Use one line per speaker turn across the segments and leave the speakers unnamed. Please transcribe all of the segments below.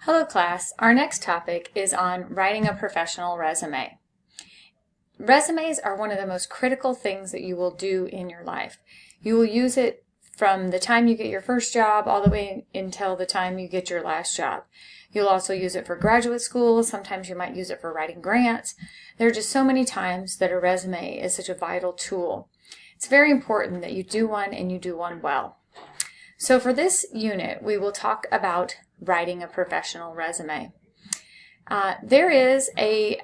Hello class, our next topic is on writing a professional resume. Resumes are one of the most critical things that you will do in your life. You will use it from the time you get your first job all the way until the time you get your last job. You'll also use it for graduate school. Sometimes you might use it for writing grants. There are just so many times that a resume is such a vital tool. It's very important that you do one and you do one well. So for this unit, we will talk about writing a professional resume. There is a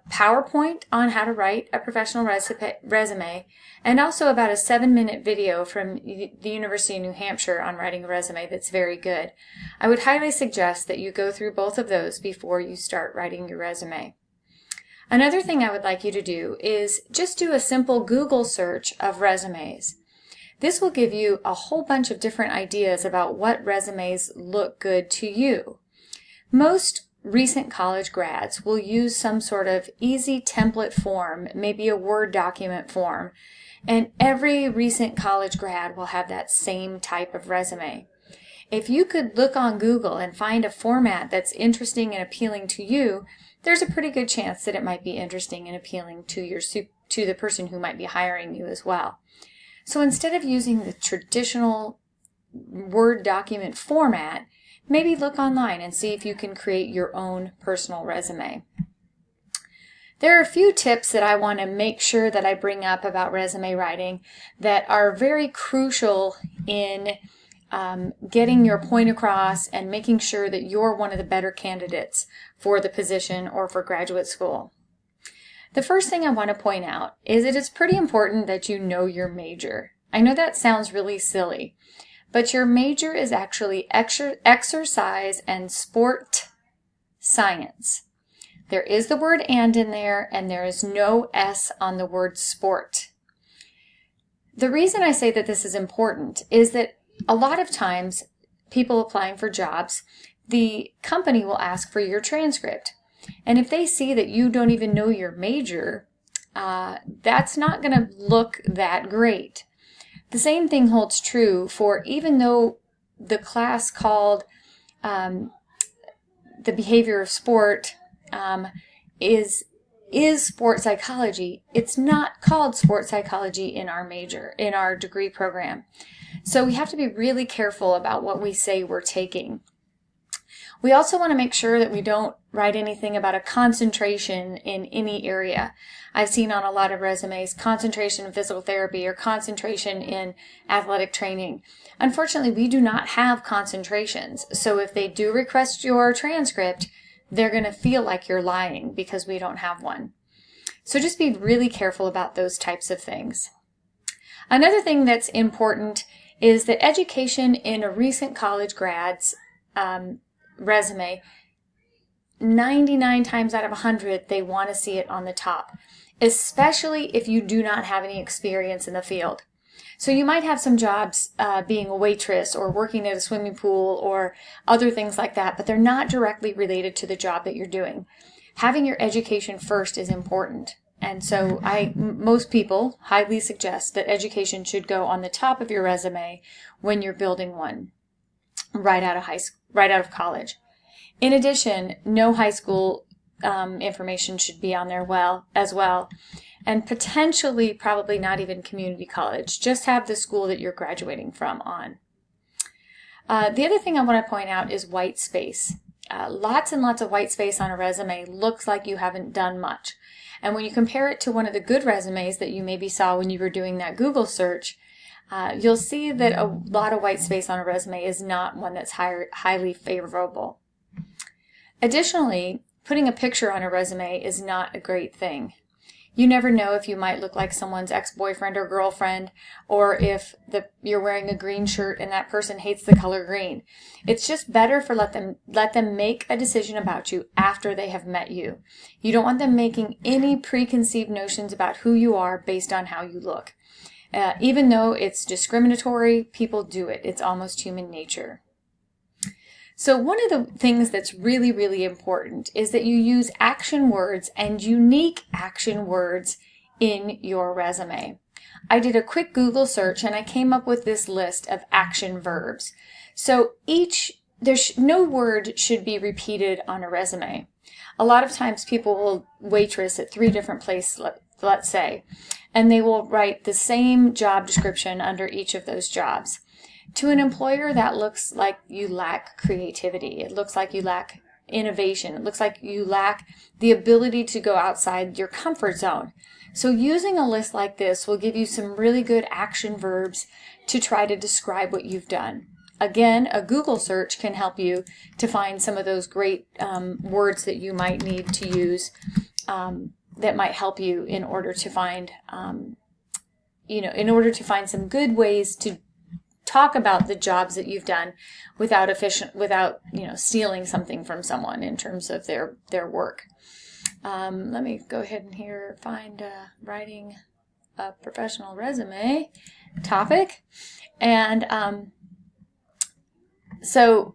PowerPoint on how to write a professional resume and also about a 7-minute video from the University of New Hampshire on writing a resume that's very good. I would highly suggest that you go through both of those before you start writing your resume. Another thing I would like you to do is just do a simple Google search of resumes. This will give you a whole bunch of different ideas about what resumes look good to you. Most recent college grads will use some sort of easy template form, maybe a Word document form, and every recent college grad will have that same type of resume. If you could look on Google and find a format that's interesting and appealing to you, there's a pretty good chance that it might be interesting and appealing to the person who might be hiring you as well. So instead of using the traditional Word document format, maybe look online and see if you can create your own personal resume. There are a few tips that I want to make sure that I bring up about resume writing that are very crucial in getting your point across and making sure that you're one of the better candidates for the position or for graduate school. The first thing I want to point out is that it's pretty important that you know your major. I know that sounds really silly, but your major is actually exercise and sport science. There is the word "and" in there, and there is no S on the word sport. The reason I say that this is important is that a lot of times people applying for jobs, the company will ask for your transcript. And if they see that you don't even know your major, that's not going to look that great. The same thing holds true for, even though the class called the behavior of sport is sport psychology, it's not called sport psychology in our major, in our degree program. So we have to be really careful about what we say we're taking. We also want to make sure that we don't write anything about a concentration in any area. I've seen on a lot of resumes concentration in physical therapy or concentration in athletic training. Unfortunately, we do not have concentrations. So if they do request your transcript, they're going to feel like you're lying because we don't have one. So just be really careful about those types of things. Another thing that's important is that education in a recent college grad's resume, 99 times out of 100, they want to see it on the top, especially if you do not have any experience in the field. So you might have some jobs being a waitress or working at a swimming pool or other things like that, but they're not directly related to the job that you're doing. Having your education first is important. And so most people highly suggest that education should go on the top of your resume when you're building one right out of college. In addition, no high school information should be on there as well, and potentially probably not even community college. Just have the school that you're graduating from on. The other thing I want to point out is white space. Lots and lots of white space on a resume looks like you haven't done much. And when you compare it to one of the good resumes that you maybe saw when you were doing that Google search, you'll see that a lot of white space on a resume is not one that's highly favorable. Additionally, putting a picture on a resume is not a great thing. You never know if you might look like someone's ex-boyfriend or girlfriend, or if you're wearing a green shirt and that person hates the color green. It's just better for let them make a decision about you after they have met you. You don't want them making any preconceived notions about who you are based on how you look. Even though it's discriminatory, people do it. It's almost human nature. So one of the things that's really, really important is that you use action words and unique action words in your resume. I did a quick Google search and I came up with this list of action verbs. So each no word should be repeated on a resume. A lot of times people will waitress at 3 different places, let's say, and they will write the same job description under each of those jobs. To an employer, that looks like you lack creativity. It looks like you lack innovation. It looks like you lack the ability to go outside your comfort zone. So using a list like this will give you some really good action verbs to try to describe what you've done. Again, a Google search can help you to find some of those great words that you might need to use that might help you in order to find, in order to find some good ways to talk about the jobs that you've done without stealing something from someone in terms of their work. Let me go ahead and here find writing a professional resume topic. And so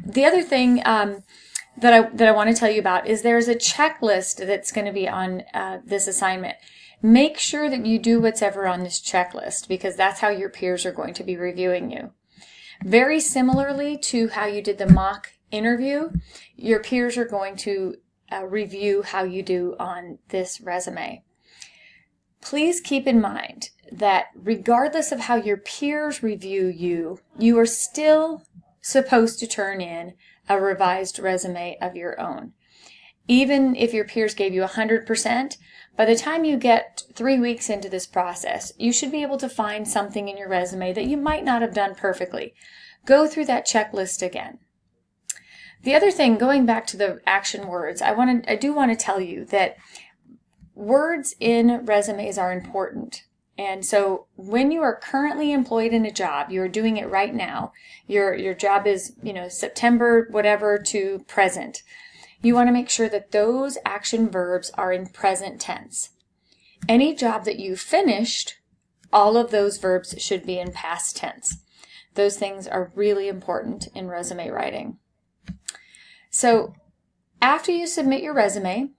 the other thing that I want to tell you about is there's a checklist that's going to be on this assignment. Make sure that you do what's ever on this checklist, because that's how your peers are going to be reviewing you. Very similarly to how you did the mock interview, your peers are going to review how you do on this resume. Please keep in mind that regardless of how your peers review you, you are still supposed to turn in a revised resume of your own. Even if your peers gave you 100%, by the time you get 3 weeks into this process, you should be able to find something in your resume that you might not have done perfectly. Go through that checklist again. The other thing, going back to the action words, I do want to tell you that words in resumes are important. And so when you are currently employed in a job, you're doing it right now, your job is, September, whatever to present. You want to make sure that those action verbs are in present tense. Any job that you finished, all of those verbs should be in past tense. Those things are really important in resume writing. So after you submit your resume,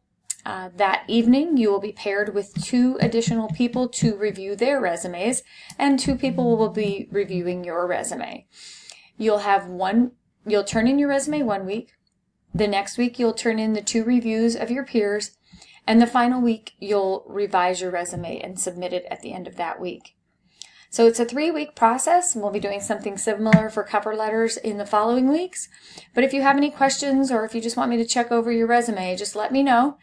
that evening you will be paired with 2 additional people to review their resumes, and 2 people will be reviewing your resume. You'll turn in your resume 1 week. The next week you'll turn in the 2 reviews of your peers, and the final week you'll revise your resume and submit it at the end of that week. So it's a 3-week process, and we'll be doing something similar for cover letters in the following weeks. But if you have any questions, or if you just want me to check over your resume, just let me know.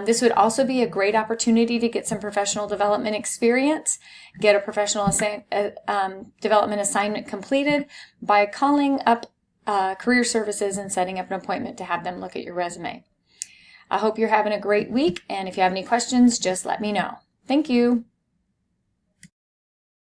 This would also be a great opportunity to get some professional development experience, get a professional development assignment completed by calling up Career Services and setting up an appointment to have them look at your resume. I hope you're having a great week, and if you have any questions, just let me know. Thank you.